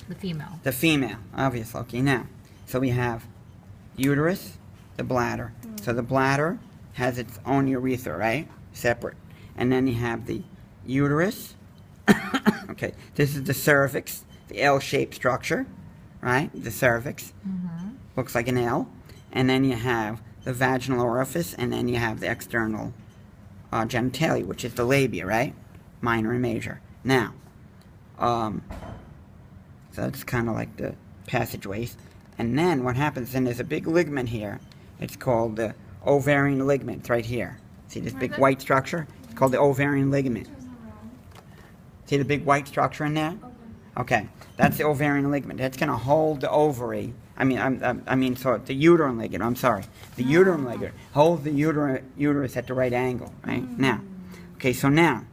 The female. The female, obviously. Okay, now, so we have uterus, the bladder. So the bladder has its own urethra, right? Separate. And then you have the uterus. Okay, this is the cervix, the L-shaped structure, right? The cervix. Looks like an L. And then you have the vaginal orifice, and then you have the external genitalia, which is the labia, right? Minor and major. Now, so that's kind of like the passageways. And then what happens, then there's a big ligament here. It's called the ovarian ligament. It's right here. See this big white structure? It's called the ovarian ligament. See the big white structure in there? Okay, that's the ovarian ligament. That's going to hold the ovary. So the uterine ligament. I'm sorry, the uterine ligament holds the uterus at the right angle, right? Now, okay, so now,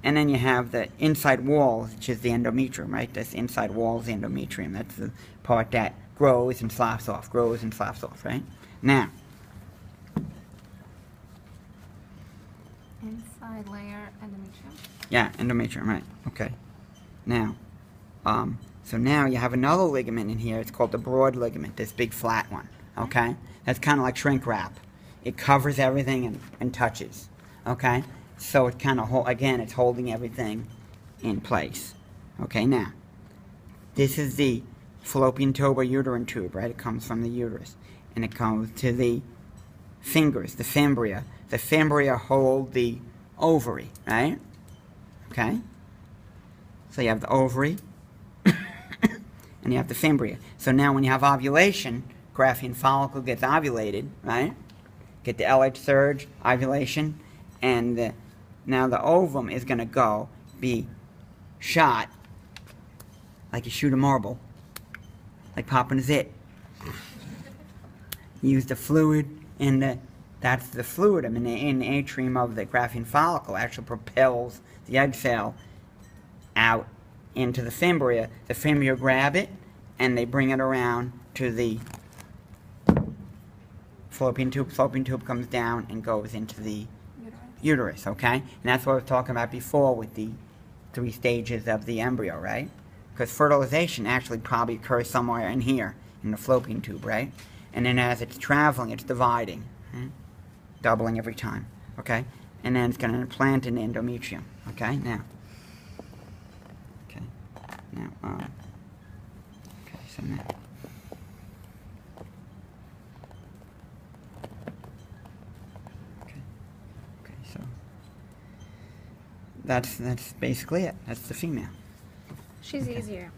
and then you have the inside wall, which is the endometrium, right? This inside wall is the endometrium. That's the part that grows and sloughs off, right? Now, inside layer endometrium. yeah, endometrium, right? Okay. Now, so now you have another ligament in here. It's called the broad ligament, this big flat one, okay? That's kind of like shrink wrap. It covers everything and touches, okay? So it kind of, again, it's holding everything in place. Okay, now, this is the fallopian tube or uterine tube, right? It comes from the uterus. And it comes to the fingers, the fimbria. The fimbria hold the ovary, right? Okay? So you have the ovary, and you have the fimbria. So now when you have ovulation, Graafian follicle gets ovulated, right? Get the LH surge, ovulation, and now the ovum is going to be shot like you shoot a marble, like popping a zit. Use the fluid, and that's the fluid in the atrium of the Graafian follicle actually propels the egg cell out into the fimbria. The fimbria grab it, and they bring it around to the fallopian tube. Fallopian tube comes down and goes into the uterus, okay? And that's what I was talking about before with the 3 stages of the embryo, right? Because fertilization actually probably occurs somewhere in here, in the fallopian tube, right? And then as it's traveling, it's dividing, right? Doubling every time, okay? And then it's going to implant in the endometrium, okay? Now, okay, so now, okay, so that's basically it. That's the female. She's easier.